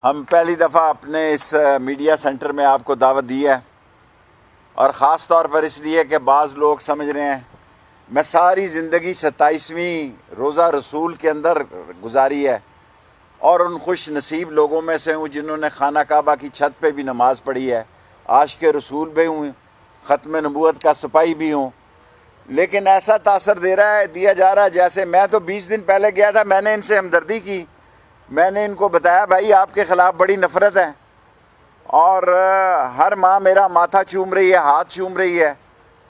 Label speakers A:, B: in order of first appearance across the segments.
A: हम पहली दफ़ा अपने इस मीडिया सेंटर में आपको दावत दी है और ख़ास तौर पर इसलिए कि बाज़ लोग समझ रहे हैं मैं सारी ज़िंदगी 27वीं रोज़ा रसूल के अंदर गुजारी है और उन खुश नसीब लोगों में से हूँ जिन्होंने खाना काबा की छत पे भी नमाज़ पढ़ी है, आशिक़ रसूल भी हूँ, ख़त्म नबूवत का सिपाही भी हूँ। लेकिन ऐसा तासर दिया जा रहा है जैसे मैं तो 20 दिन पहले गया था, मैंने इनसे हमदर्दी की, मैंने इनको बताया भाई आपके ख़िलाफ़ बड़ी नफ़रत है और हर माँ मेरा माथा चूम रही है, हाथ चूम रही है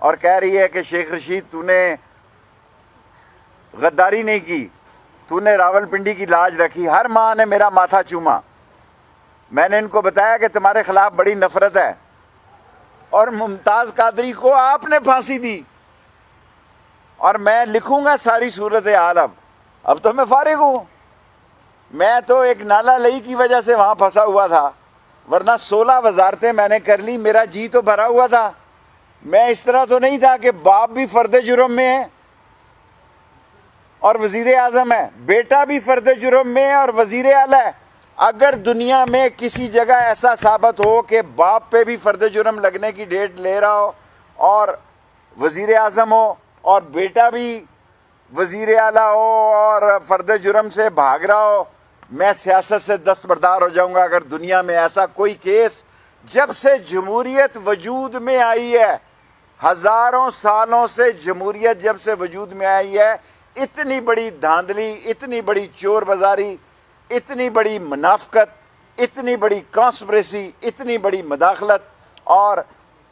A: और कह रही है कि शेख रशीद तूने गद्दारी नहीं की, तूने रावलपिंडी की लाज रखी। हर माँ ने मेरा माथा चूमा। मैंने इनको बताया कि तुम्हारे ख़िलाफ़ बड़ी नफ़रत है और मुमताज़ कादरी को आपने फांसी दी और मैं लिखूँगा सारी सूरत हाल। अब तो मैं फारिग हूँ। मैं तो एक नाला लई की वजह से वहाँ फंसा हुआ था, वरना 16 वजारतें मैंने कर ली, मेरा जी तो भरा हुआ था। मैं इस तरह तो नहीं था कि बाप भी फ़र्द जुर्म में है और वज़ीर आज़म है, बेटा भी फ़र्द जुर्म में है और वज़ीर आला है। अगर दुनिया में किसी जगह ऐसा साबित हो कि बाप पे भी फ़र्द जुर्म लगने की डेट ले रहा हो और वज़ीर आज़म हो और बेटा भी वज़ीर आला हो और फ़र्द जुर्म से भाग रहा हो, मैं सियासत से दस्तबरदार हो जाऊंगा। अगर दुनिया में ऐसा कोई केस, जब से जमहूरियत वजूद में आई है, हज़ारों सालों से जमहूरियत जब से वजूद में आई है, इतनी बड़ी धांधली, इतनी बड़ी चोर बाजारी, इतनी बड़ी मुनाफकत, इतनी बड़ी कॉन्स्पिरेसी, इतनी बड़ी मदाखलत और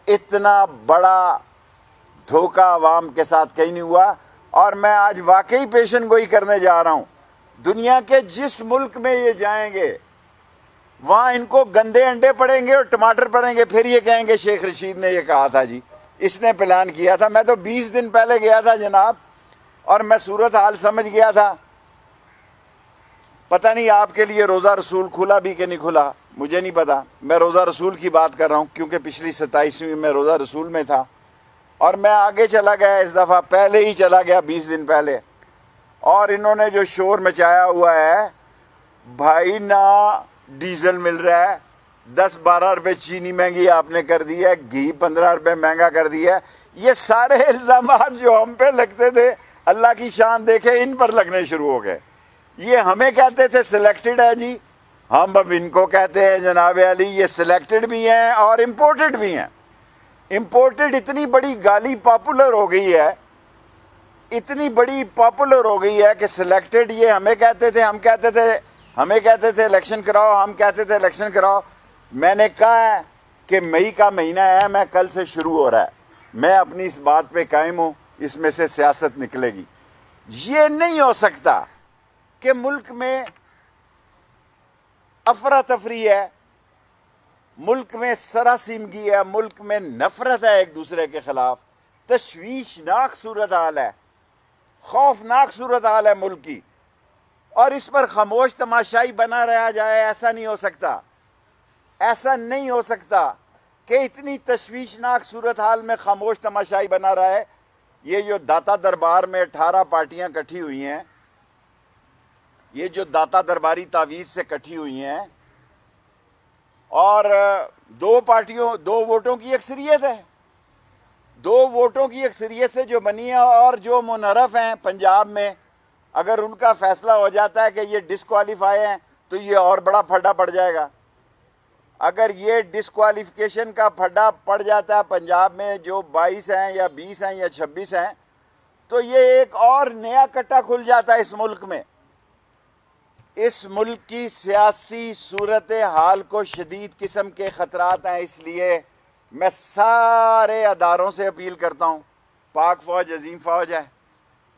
A: इतना बड़ा धोखा आवाम के साथ कहीं नहीं हुआ। और मैं आज वाकई पेशन गोई करने जा रहा हूँ। दुनिया के जिस मुल्क में ये जाएंगे वहाँ इनको गंदे अंडे पड़ेंगे और टमाटर पड़ेंगे, फिर ये कहेंगे शेख रशीद ने ये कहा था जी, इसने प्लान किया था। मैं तो 20 दिन पहले गया था जनाब और मैं सूरत हाल समझ गया था। पता नहीं आपके लिए रोज़ा रसूल खुला भी कि नहीं खुला, मुझे नहीं पता। मैं रोज़ा रसूल की बात कर रहा हूँ क्योंकि पिछली 27वीं में रोज़ा रसूल में था और मैं आगे चला गया, इस दफ़ा पहले ही चला गया 20 दिन पहले। और इन्होंने जो शोर मचाया हुआ है भाई, ना डीजल मिल रहा है, 10-12 रुपये चीनी महंगी आपने कर दी है, घी 15 रुपये महंगा कर दिया है। ये सारे इल्ज़ामात जो हम पे लगते थे, अल्लाह की शान देखे इन पर लगने शुरू हो गए। ये हमें कहते थे सिलेक्टेड है जी, हम अब इनको कहते हैं जनाब अली ये सिलेक्टेड भी हैं और इम्पोर्टेड भी हैं। इम्पोर्टेड इतनी बड़ी गाली पॉपुलर हो गई है, इतनी बड़ी पॉपुलर हो गई है कि सिलेक्टेड ये हमें कहते थे, हमें कहते थे इलेक्शन कराओ, हम कहते थे इलेक्शन कराओ। मैंने कहा है कि मई का महीना है, मैं कल से शुरू हो रहा है, मैं अपनी इस बात पे कायम हूँ, इसमें से सियासत निकलेगी। ये नहीं हो सकता कि मुल्क में अफरा तफरी है, मुल्क में सरासीमगी है, मुल्क में नफरत है एक दूसरे के खिलाफ, तशवीशनाक सूरत हाल है, खौफनाक सूरत हाल है मुल्क की, और इस पर खामोश तमाशाई बना रहा जाए। ऐसा नहीं हो सकता, ऐसा नहीं हो सकता कि इतनी तशवीशनाक सूरत हाल में खामोश तमाशाई बना रहा है। ये जो दाता दरबार में 18 पार्टियां इकट्ठी हुई हैं, ये जो दाता दरबारी तावीज़ से इकट्ठी हुई हैं और 2 वोटों की अक्सरियत है, 2 वोटों की अक्सरियत से जो बनी है, और जो मुनहरफ हैं पंजाब में, अगर उनका फैसला हो जाता है कि ये डिस्क्वालीफाई हैं तो ये और बड़ा फड्डा पड़ जाएगा। अगर ये डिस्क्वालिफिकेशन का फड्डा पड़ जाता है पंजाब में, जो 22 हैं या 20 हैं या 26 हैं, तो ये एक और नया कट्टा खुल जाता है इस मुल्क में। इस मुल्क की सियासी सूरत हाल को शदीद किस्म के ख़तरात हैं। इसलिए मैं सारे अदारों से अपील करता हूँ, पाक फ़ौज अजीम फ़ौज है,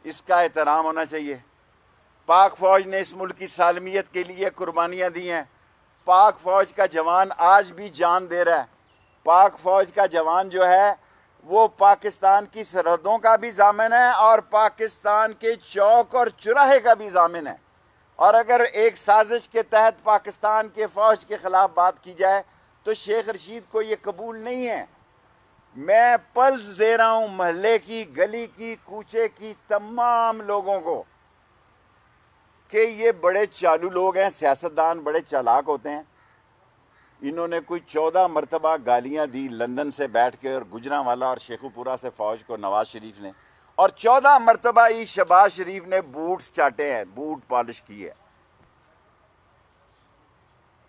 A: इसका एहतराम होना चाहिए। पाक फ़ौज ने इस मुल्क की सालमियत के लिए कुर्बानियाँ दी हैं। पाक फ़ौज का जवान आज भी जान दे रहा है। पाक फ़ौज का जवान जो है वो पाकिस्तान की सरहदों का भी ज़ामिन है और पाकिस्तान के चौक और चौराहे का भी ज़ामिन है। और अगर एक साजिश के तहत पाकिस्तान के फ़ौज के ख़िलाफ़ बात की जाए तो शेख रशीद को ये कबूल नहीं है। मैं पल्स दे रहा हूँ महल्ले की, गली की, कूचे की तमाम लोगों को कि ये बड़े चालू लोग हैं, सियासतदान बड़े चालाक होते हैं, इन्होंने कोई 14 मरतबा गालियां दी लंदन से बैठ के, और गुजरांवाला और शेखुपुरा से फौज को नवाज शरीफ ने, और 14 मरतबा ही शहबाज शरीफ ने बूट्स चाटे हैं, बूट पॉलिश की है।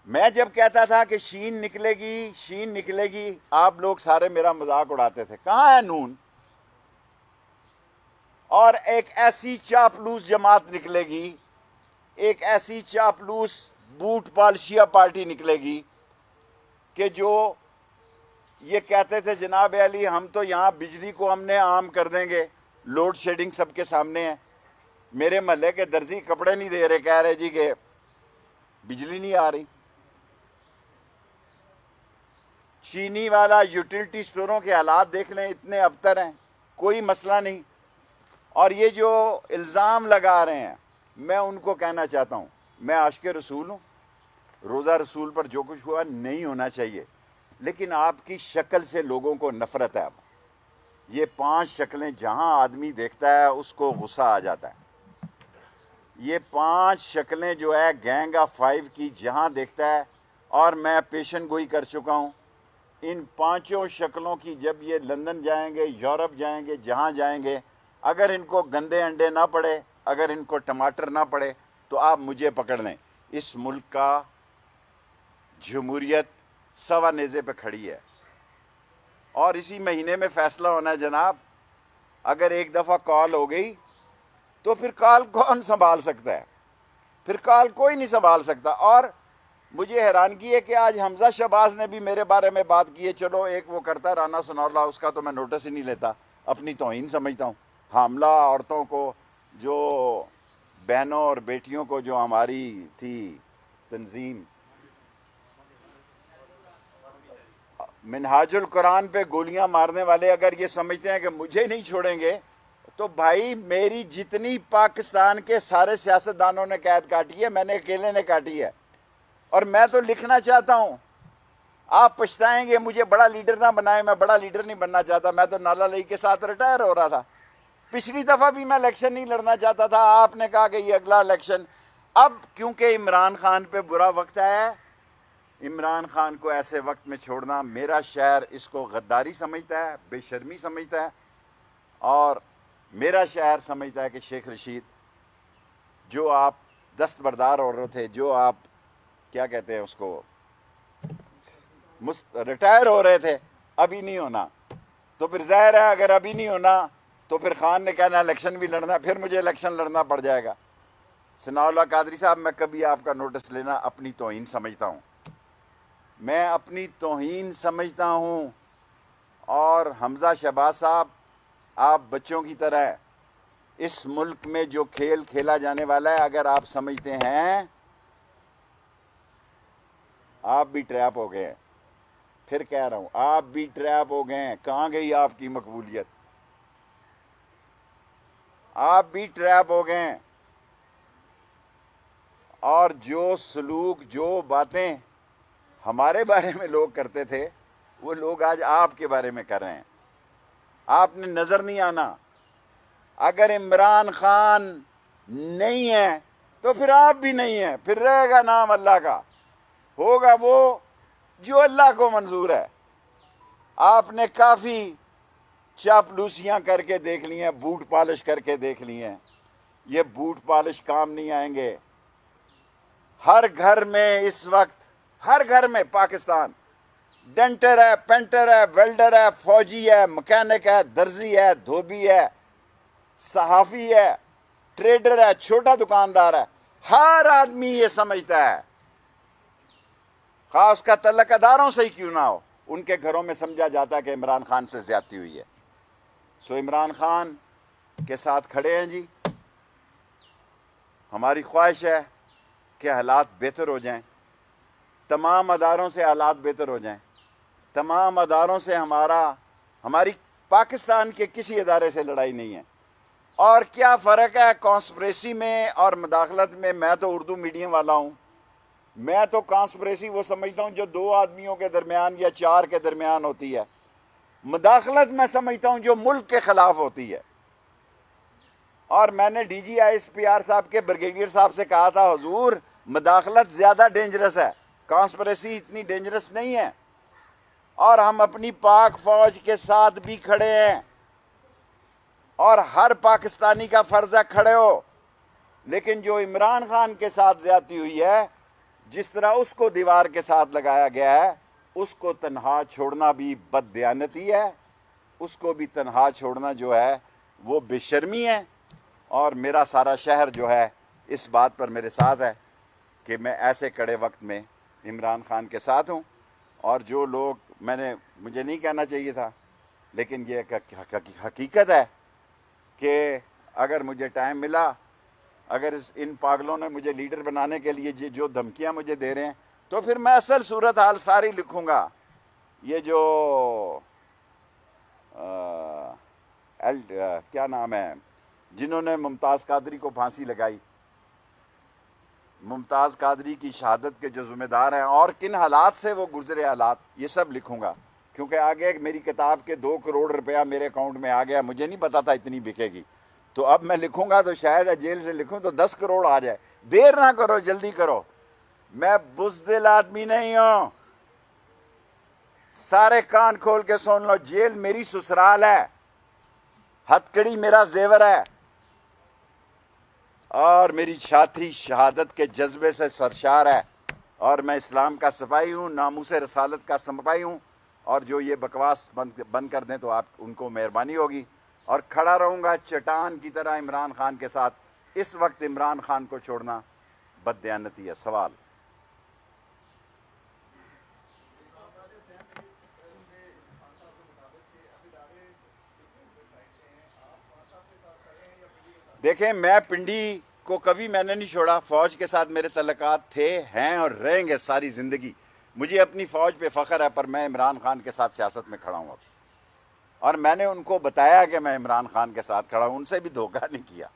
A: मैं जब कहता था कि शीन निकलेगी, शीन निकलेगी, आप लोग सारे मेरा मजाक उड़ाते थे, कहां है नून? और एक ऐसी चापलूस जमात निकलेगी, एक ऐसी चापलूस बूट पालशिया पार्टी निकलेगी कि जो ये कहते थे जनाब अली हम तो यहां बिजली को हमने आम कर देंगे, लोड शेडिंग सबके सामने है। मेरे महल्ले के दर्जी कपड़े नहीं दे रहे, कह रहे जी कि बिजली नहीं आ रही। चीनी वाला यूटिलिटी स्टोरों के हालात देख लें, इतने अबतर हैं, कोई मसला नहीं। और ये जो इल्ज़ाम लगा रहे हैं, मैं उनको कहना चाहता हूँ, मैं आशिक़ रसूल हूँ, रोज़ा रसूल पर जो कुछ हुआ नहीं होना चाहिए, लेकिन आपकी शक्ल से लोगों को नफ़रत है। अब ये 5 शक्लें जहाँ आदमी देखता है उसको गुस्सा आ जाता है। ये 5 शक्लें जो है गैंग ऑफ 5 की जहाँ देखता है, और मैं पेशन गोई कर चुका हूँ, इन 5 शक्लों की जब ये लंदन जाएंगे, यूरोप जाएंगे, जहाँ जाएंगे, अगर इनको गंदे अंडे ना पड़े, अगर इनको टमाटर ना पड़े, तो आप मुझे पकड़ लें। इस मुल्क का जमहूरियत सवा नेज़े पे खड़ी है, और इसी महीने में फ़ैसला होना है जनाब। अगर एक दफ़ा कॉल हो गई तो फिर कॉल कौन संभाल सकता है? फिर कॉल कोई नहीं संभाल सकता। और मुझे हैरानगी है कि आज हमजा शहबाज ने भी मेरे बारे में बात की है। चलो एक वो करता है राना सनौल्ला, उसका तो मैं नोटिस ही नहीं लेता, अपनी तौहीन समझता हूँ। हमला औरतों को, जो बहनों और बेटियों को, जो हमारी थी तंजीम मिनहाजुल कुरान पे गोलियां मारने वाले, अगर ये समझते हैं कि मुझे नहीं छोड़ेंगे, तो भाई मेरी जितनी पाकिस्तान के सारे सियासतदानों ने कैद काटी है, मैंने अकेले ने काटी है। और मैं तो लिखना चाहता हूं, आप पछताएंगे, मुझे बड़ा लीडर ना बनाए, मैं बड़ा लीडर नहीं बनना चाहता। मैं तो नाला लई के साथ रिटायर हो रहा था। पिछली दफ़ा भी मैं इलेक्शन नहीं लड़ना चाहता था, आपने कहा कि ये अगला इलेक्शन। अब क्योंकि इमरान खान पे बुरा वक्त है, इमरान खान को ऐसे वक्त में छोड़ना, मेरा शहर इसको गद्दारी समझता है, बेशर्मी समझता है। और मेरा शहर समझता है कि शेख रशीद, जो आप दस्तबरदार औरत थे, जो आप क्या कहते हैं उसको, रिटायर हो रहे थे, अभी नहीं होना, तो फिर जाहिर है अगर अभी नहीं होना तो फिर खान ने कहना इलेक्शन भी लड़ना, फिर मुझे इलेक्शन लड़ना पड़ जाएगा। सनाउल्लाह कादरी साहब, मैं कभी आपका नोटिस लेना अपनी तौहीन समझता हूँ, मैं अपनी तौहीन समझता हूँ। और हमजा शहबाज साहब, आप बच्चों की तरह इस मुल्क में जो खेल खेला जाने वाला है, अगर आप समझते हैं, आप भी ट्रैप हो गए। फिर कह रहा हूं, आप भी ट्रैप हो गए। कहां गई आपकी मकबूलियत? आप भी ट्रैप हो गए। और जो सलूक, जो बातें हमारे बारे में लोग करते थे, वो लोग आज आपके बारे में कर रहे हैं। आपने नजर नहीं आना। अगर इमरान खान नहीं है तो फिर आप भी नहीं है, फिर रहेगा नाम अल्लाह का, होगा वो जो अल्लाह को मंजूर है। आपने काफ़ी चापलूसियाँ करके देख ली हैं, बूट पॉलिश करके देख ली हैं। ये बूट पॉलिश काम नहीं आएंगे। हर घर में इस वक्त, हर घर में पाकिस्तान, डेंटर है, पेंटर है, वेल्डर है, फौजी है, मैकेनिक है, दर्जी है, धोबी है, सहाफ़ी है, ट्रेडर है, छोटा दुकानदार है। हर आदमी ये समझता है, खास का तल्लक अदारों से ही क्यों ना हो, उनके घरों में समझा जाता है कि इमरान खान से ज्यादती हुई है। सो इमरान खान के साथ खड़े हैं जी। हमारी ख्वाहिश है कि हालात बेहतर हो जाएं, तमाम अदारों से हालात बेहतर हो जाएं, तमाम अदारों से हमारी पाकिस्तान के किसी अदारे से लड़ाई नहीं है। और क्या फ़र्क है कॉन्स्पिरेसी में और मुदाखलत में? मैं तो उर्दू मीडियम वाला हूँ। मैं तो कॉन्स्पिरेसी वो समझता हूँ जो 2 आदमियों के दरमियान या 4 के दरमियान होती है। मुदाखलत मैं समझता हूँ जो मुल्क के ख़िलाफ़ होती है। और मैंने DGISPR साहब के ब्रिगेडियर साहब से कहा था, हुजूर मुदाखलत ज़्यादा डेंजरस है। कॉन्स्पिरेसी इतनी डेंजरस नहीं है, और हम अपनी पाक फौज के साथ भी खड़े हैं, और हर पाकिस्तानी का फर्ज है खड़े हो। लेकिन जो इमरान खान के साथ ज्यादती हुई है, जिस तरह उसको दीवार के साथ लगाया गया है, उसको तन्हा छोड़ना भी बददयानती है, उसको भी तन्हा छोड़ना जो है वो बेशर्मी है। और मेरा सारा शहर जो है इस बात पर मेरे साथ है कि मैं ऐसे कड़े वक्त में इमरान खान के साथ हूँ। और जो लोग मुझे नहीं कहना चाहिए था, लेकिन ये हकीकत है कि अगर मुझे टाइम मिला, अगर इन पागलों ने मुझे लीडर बनाने के लिए जो धमकियां मुझे दे रहे हैं, तो फिर मैं असल सूरत हाल सारी लिखूंगा। ये जो क्या नाम है, जिन्होंने मुमताज़ कादरी को फांसी लगाई, मुमताज़ कादरी की शहादत के जो ज़िम्मेदार हैं और किन हालात से वो गुजरे हालात, ये सब लिखूंगा। क्योंकि आगे मेरी किताब के 2 करोड़ रुपया मेरे अकाउंट में आ गया, मुझे नहीं पता था इतनी बिकेगी। तो अब मैं लिखूंगा तो शायद जेल से लिखूं तो 10 करोड़ आ जाए। देर ना करो, जल्दी करो। मैं बुज़दिल आदमी नहीं हूं, सारे कान खोल के सुन लो। जेल मेरी ससुराल है, हथकड़ी मेरा जेवर है, और मेरी छाती शहादत के जज्बे से सरशार है। और मैं इस्लाम का सिपाही हूँ, नामूसे रसालत का सिपाही हूँ। और जो ये बकवास बंद कर दें तो आप उनको मेहरबानी होगी। और खड़ा रहूँगा चट्टान की तरह इमरान खान के साथ। इस वक्त इमरान खान को छोड़ना बददयानती है। सवाल देखें, मैं पिंडी को कभी मैंने नहीं छोड़ा। फौज के साथ मेरे तल्लुकात थे, हैं और रहेंगे सारी ज़िंदगी। मुझे अपनी फ़ौज पे फ़ख्र है, पर मैं इमरान खान के साथ सियासत में खड़ा हूँ अब। और मैंने उनको बताया कि मैं इमरान खान के साथ खड़ा हूँ, उनसे भी धोखा नहीं किया।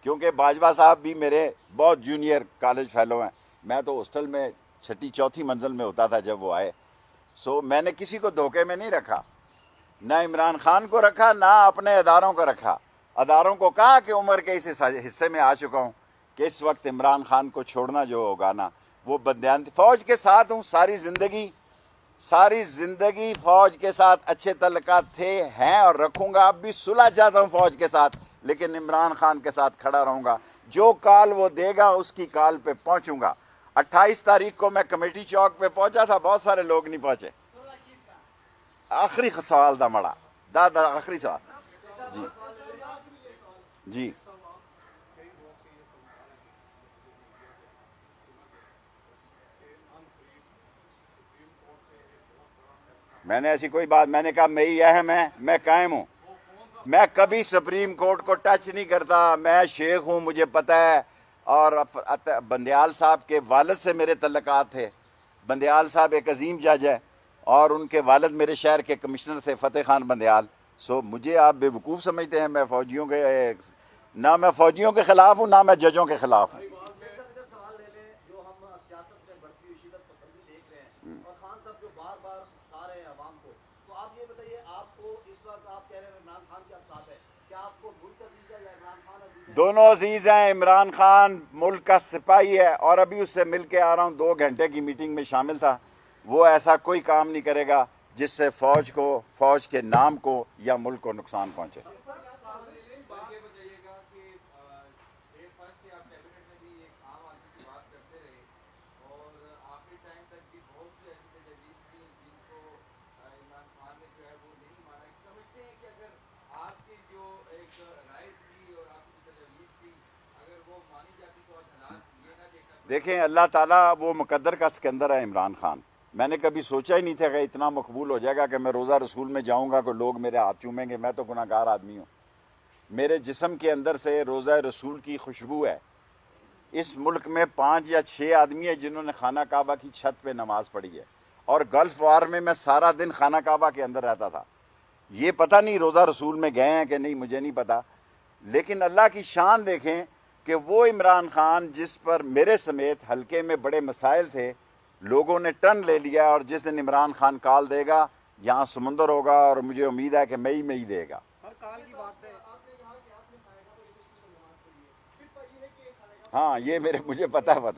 A: क्योंकि बाजवा साहब भी मेरे बहुत जूनियर कॉलेज फेलो हैं। मैं तो हॉस्टल में 6ठी 4थी मंजिल में होता था जब वो आए। सो मैंने किसी को धोखे में नहीं रखा, ना इमरान खान को रखा, ना अपने अदारों को रखा। अदारों को कहा कि उम्र के इस हिस्से में आ चुका हूँ कि इस वक्त इमरान खान को छोड़ना जो होगा ना, वो बददयानती। फ़ौज के साथ हूँ सारी ज़िंदगी फ़ौज के साथ अच्छे तल्लुकात थे, हैं और रखूँगा। अब भी सुलह चाहता हूँ फ़ौज के साथ, लेकिन इमरान खान के साथ खड़ा रहूँगा। जो काल वो देगा उसकी काल पे पहुँचूँगा। 28 तारीख को मैं कमेटी चौक पे पहुँचा था, बहुत सारे लोग नहीं पहुँचे। आखिरी सवाल था मड़ा दादा, आखिरी सवाल जी जी। मैंने ऐसी कोई बात, मैंने कहा मैं ही अहम है, मैं कायम हूँ। मैं कभी सुप्रीम कोर्ट को टच नहीं करता। मैं शेख हूँ, मुझे पता है। और बंदयाल साहब के वालिद से मेरे तल्लुकात थे। बंदयाल साहब एक अजीम जज है और उनके वालिद मेरे शहर के कमिश्नर थे, फ़तेह खान बंदयाल। सो मुझे आप बेवकूफ़ समझते हैं। मैं फ़ौजियों के, ना मैं फ़ौजियों के ख़िलाफ़ हूँ, ना मैं जजों के ख़िलाफ़ हूँ। दोनों अजीज हैं। इमरान खान मुल्क का सिपाही है और अभी उससे मिल के आ रहा हूँ, 2 घंटे की मीटिंग में शामिल था। वो ऐसा कोई काम नहीं करेगा जिससे फ़ौज को, फ़ौज के नाम को या मुल्क को नुकसान पहुँचे। देखें, अल्लाह ताला वो मुकद्दर का सिकंदर है इमरान खान। मैंने कभी सोचा ही नहीं था कि इतना मकबूल हो जाएगा कि मैं रोज़ा रसूल में जाऊंगा तो लोग मेरे हाथ चूमेंगे। मैं तो गुनाहगार आदमी हूँ। मेरे जिस्म के अंदर से रोज़ा रसूल की खुशबू है। इस मुल्क में 5 या 6 आदमी है जिन्होंने खाना काबा की छत पे नमाज पढ़ी है। और गल्फ वार में मैं सारा दिन खाना काबा के अंदर रहता था। ये पता नहीं रोज़ा रसूल में गए हैं कि नहीं, मुझे नहीं पता। लेकिन अल्लाह की शान देखें कि वो इमरान खान जिस पर मेरे समेत हल्के में बड़े मसाइल थे, लोगों ने टर्न ले लिया। और जिस दिन इमरान खान कॉल देगा, यहाँ समुंदर होगा और मुझे उम्मीद है कि मई में ही देगा। हाँ, ये मुझे पता है।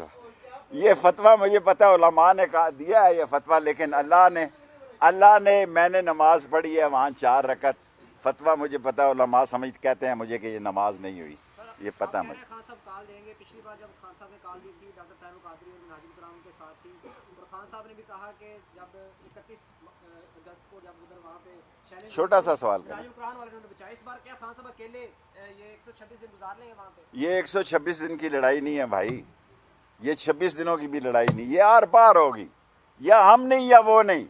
A: ये फतवा मुझे पता है, उलमा ने कहा दिया है ये फतवा, लेकिन अल्लाह ने मैंने नमाज पढ़ी है वहाँ 4 रकत। फतवा मुझे पता है, उलमा समझ कहते हैं मुझे कि ये नमाज नहीं हुई, ये पता मुझे।
B: खान साहब कॉल देंगे। पिछली बार जब खान साहब ने कॉल दी थी डॉक्टर तैयब कादरी और नाजिम कराम के साथ थी, और खान साहब ने भी कहा कि जब 31 अगस्त को जब उधर वहाँ पे
A: छोटा सा सवाल करें,
B: नाजिम कराम वाले ने बचाया, इस बार क्या खान साहब अकेले ये 126 दिन गुजार लेंगे वहाँ पे?
A: ये 126 दिन की लड़ाई नहीं है भाई, ये 26 दिनों की भी लड़ाई नहीं, ये आर पार होगी, या हम नहीं या वो नहीं।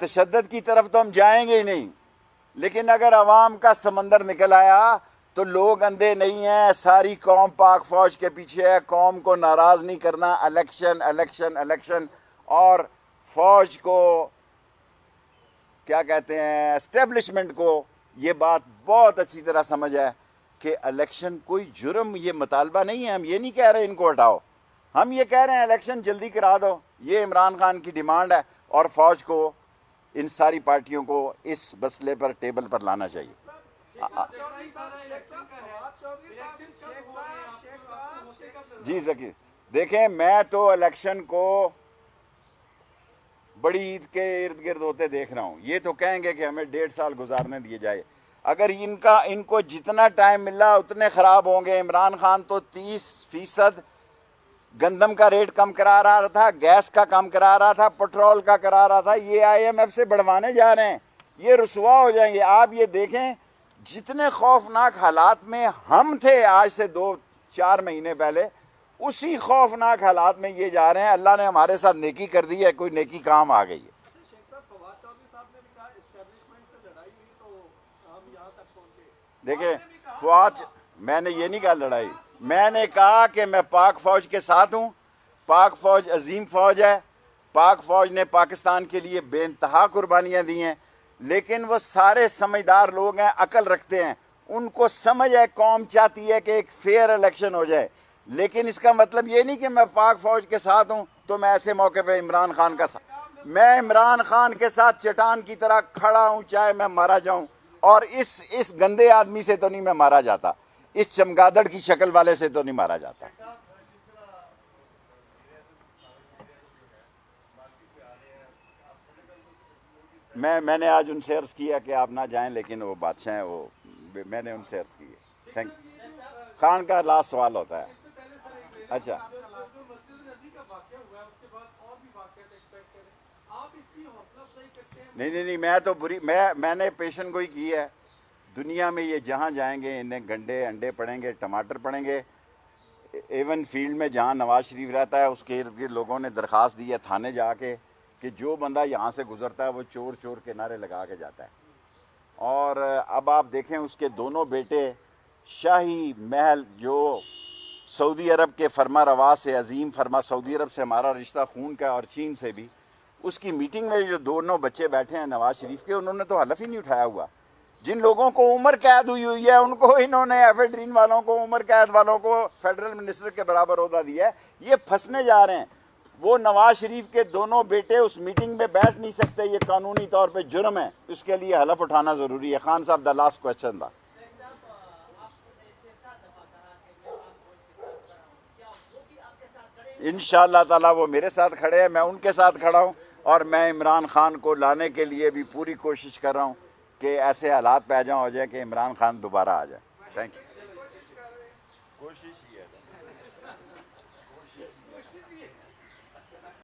A: तशद्दुद की तरफ तो हम जाएंगे ही नहीं, लेकिन अगर अवाम का समंदर निकल आया तो लोग अंधे नहीं हैं, सारी कौम पाक फौज के पीछे है, कौम को नाराज नहीं करना, इलेक्शन इलेक्शन इलेक्शन। और फौज को क्या कहते हैं, एस्टेब्लिशमेंट को ये बात बहुत अच्छी तरह समझ है कि इलेक्शन कोई जुर्म, ये मुतालबा नहीं है। हम ये नहीं कह रहे इनको हटाओ, हम ये कह रहे हैं इलेक्शन जल्दी करा दो, ये इमरान खान की डिमांड है। और फौज को, इन सारी पार्टियों को इस मसले पर टेबल पर लाना चाहिए। जी जकी, देखें मैं तो इलेक्शन को बड़ी ईद के इर्द गिर्द होते देख रहा हूँ। ये तो कहेंगे कि हमें 1.5 साल गुजारने दिए जाए, अगर इनको जितना टाइम मिला उतने ख़राब होंगे। इमरान खान तो 30% गंदम का रेट कम करा रहा था, गैस का कम करा रहा था, पेट्रोल का करा रहा था, ये IMF से बढ़वाने जा रहे हैं, ये रुसवा हो जाएंगे। आप ये देखें जितने खौफनाक हालात में हम थे आज से 2-4 महीने पहले, उसी खौफनाक हालात में ये जा रहे हैं। अल्लाह ने हमारे साथ नेकी कर दी है, कोई नेकी काम आ गई है। देखिए फौज, मैंने ये नहीं कहा लड़ाई, मैंने कहा कि मैं पाक फौज के साथ हूँ। पाक फौज अजीम फौज है, पाक फौज ने पाकिस्तान के लिए बेइंतहा कुर्बानियाँ दी हैं, लेकिन वो सारे समझदार लोग हैं, अकल रखते हैं, उनको समझ है कौम चाहती है कि एक फेयर इलेक्शन हो जाए। लेकिन इसका मतलब ये नहीं कि मैं पाक फौज के साथ हूँ तो मैं ऐसे मौके पे इमरान खान का साथ, मैं इमरान खान के साथ चट्टान की तरह खड़ा हूँ, चाहे मैं मारा जाऊँ। और इस गंदे आदमी से तो नहीं मैं मारा जाता, इस चमगादड़ की शक्ल वाले से तो नहीं मारा जाता। मैंने आज उनसे अर्ज किया कि आप ना जाएं, लेकिन वो बादशाह हैं, वो मैंने उनसे अर्ज की। Thank you. खान का लास्ट सवाल होता है। अच्छा, नहीं, मैं तो मैंने पेशन गोई की है। दुनिया में ये जहाँ जाएंगे इन्हें गंडे अंडे पड़ेंगे, टमाटर पड़ेंगे। एवन फील्ड में जहाँ नवाज शरीफ रहता है उसके इर्द गिर्द लोगों ने दरख्वास्त दी है थाने जाके कि जो बंदा यहाँ से गुजरता है वो चोर चोर के नारे लगा के जाता है। और अब आप देखें उसके दोनों बेटे शाही महल, जो सऊदी अरब के फरमा रवा से अजीम फरमा, सऊदी अरब से हमारा रिश्ता खून का और चीन से भी, उसकी मीटिंग में जो दोनों बच्चे बैठे हैं नवाज शरीफ के, उन्होंने तो हलफ ही नहीं उठाया हुआ। जिन लोगों को उम्र कैद हुई है उनको इन्होंने एफेड्रीन वालों को, उम्र कैद वालों को फेडरल मिनिस्टर के बराबर ओहदा दिया है। ये फंसने जा रहे हैं। वो नवाज शरीफ के दोनों बेटे उस मीटिंग में बैठ नहीं सकते, ये कानूनी तौर पे जुर्म है, इसके लिए हलफ उठाना ज़रूरी है। खान साहब द लास्ट क्वेश्चन था। इंशाअल्लाह ताला वो मेरे साथ खड़े हैं, मैं उनके साथ खड़ा हूँ, और मैं इमरान खान को लाने के लिए भी पूरी कोशिश कर रहा हूँ कि ऐसे हालात पैदा हो जाए कि इमरान खान दोबारा आ जाए। Thank you. कोशिश